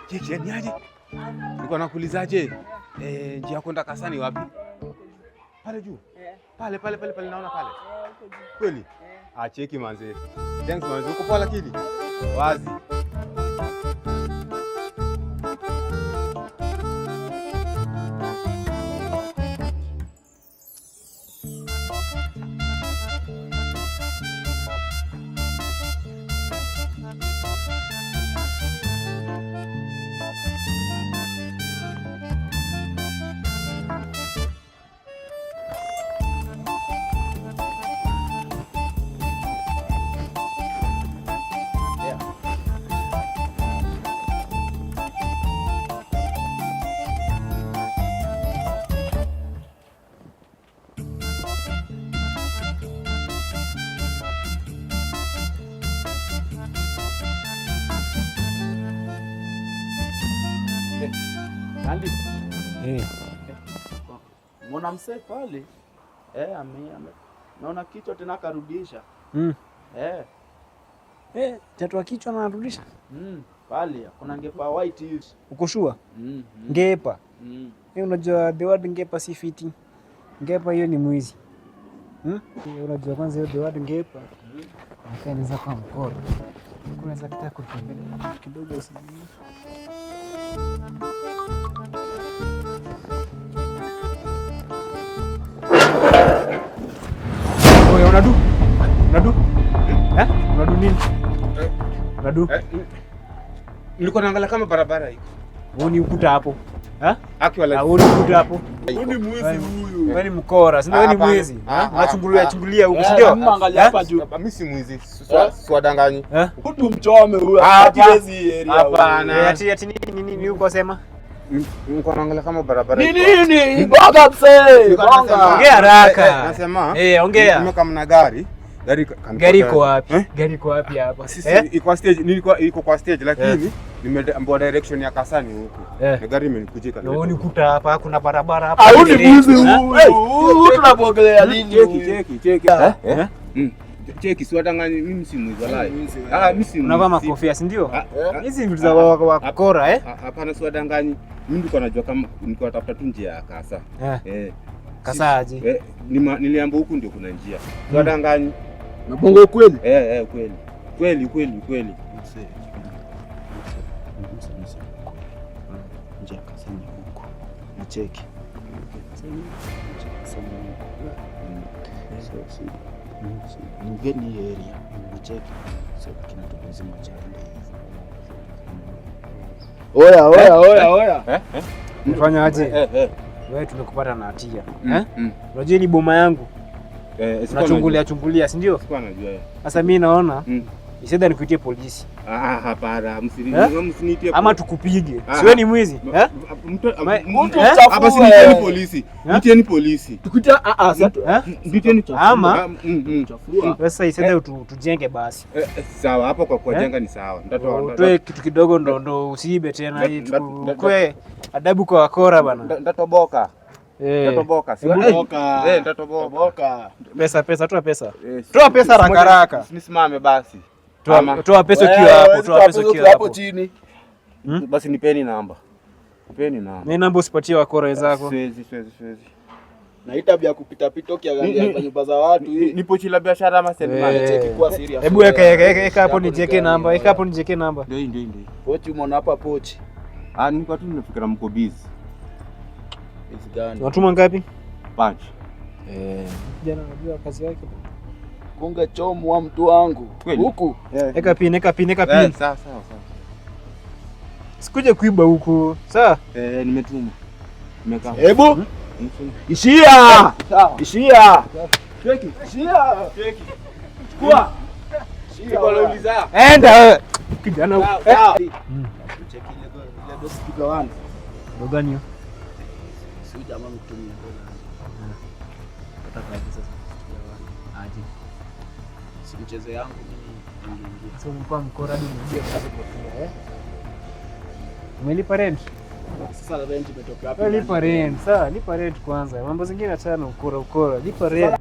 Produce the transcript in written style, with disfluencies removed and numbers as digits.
Cheki, ni aje? Nilikuwa nakuulizaje? Njia kwenda Kasani wapi? Pale juu. Pale naona pale. Kweli? Cheki manze. Thanks manze. Uko poa lakini? Wazi. Nandi. Mwana mse pale. Naona kichwa tena karudisha. Tatua kichwa na narudisha. Pale kuna ngepa white hills. Uko sure? Ngepa. Unajua the word ngepa si fiti. Ngepa hiyo ni mwizi. Unajua kwanza hiyo the word ngepa. Akaanza kwa mkono. Unaweza kitaka kutembea kidogo usijui. Oya, unadu nini? Unadu? Nilikuwa naangalia kama barabara hii. Ni ukuta hapo. Akiwa ni ukuta hapo. Ni mwizi huyu. Wewe ni mkora, si wewe ni mwizi. Unachungulia huko, si ndio? Angalia hapa juu. Mimi si mwizi. Swadanganyi. Mtu mchome huyu. Hapana. Hapana. Ati nini uko sema? Nilikuwa naangalia kama barabara hii. Nini? Bonga mse. Ongea haraka. Nasema. Ongea. Nimeka mna gari. Gari iko wapi? Gari iko wapi hapa? Iko stage, iko kwa stage lakini nimeambiwa direction ya Kasani huko. Na gari imenikujika. Ndio ni kuta hapa, kuna barabara hapa. Au ni mwizi huyu. Tunapogelea nini? Cheki. Cheki, siwadanganyi, mimi si mwizi walai. Mimi si mwizi. Unavaa makofia, si ndio? Hizi vitu za wakora Hapana, siwadanganyi. Mimi nilikuwa najua kama nilikuwa natafuta tu njia ya Kasa. Kasa aje? Niliambiwa huku ndio kuna njia. Siwadanganyi. Mabongo kweli? Kweli. Njia Kasani huko. Na cheki. Ngeni area. Na cheki. Sasa tunatuliza majani. Oya. Mfanya aje? Wewe tumekupata na hatia. Unajua ni boma yangu. Unachungulia, si ndio? Sikuwa najua. Sasa mimi naona iseda nikuitie polisi. Hapana, msinitie. Ama tukupige. Si wewe ni mwizi? Hapa si polisi. Nitieni polisi. Tukuita Nitieni polisi. Ama sasa iseda tujenge basi. Sawa, hapo kwa kujenga ni sawa. Utoe kitu kidogo ndo usiibe tena hii. Tukue adabu kwa wakora bana. Ndatoboka. Ndatoboka. Pesa, toa pesa. Toa pesa haraka. Nisimame basi. Toa pesa ukiwa hapo chini. Basi nipeni namba. Ni namba usipatie wakora wenzako. Siwezi. Na hii tabia kupita ukiangalia nyumba za watu hii. Nipo chila biashara ama sema cheki kwa serious. Hebu weka hapo nijeke namba. Ndio. Pochi umeona hapa pochi. Niko tu nimefikira mko busy. Unatuma ngapi? Punch. Jana unajua kazi yake. Kunga chomu wa mtu wangu. Huku. Eka pin. Sawa. Sikuje kuiba huku. Sawa? Nimetuma. Nimekaa. Hebu. Ishia. Cheki. Chukua. Unauliza. Enda. Kijana. Cheki ile dosi tugawana. Dogani hiyo. Sio jamaa mtumia dola. Nataka sasa tugawana. Aje. Si mchezo yangu mimi ningeingia. Sio mpa mkora hadi mjie kazi kwa umelipa rent? Sasa rent imetoka wapi? Lipa rent. Sawa, lipa rent kwanza. Mambo zingine achana ukora. Lipa rent.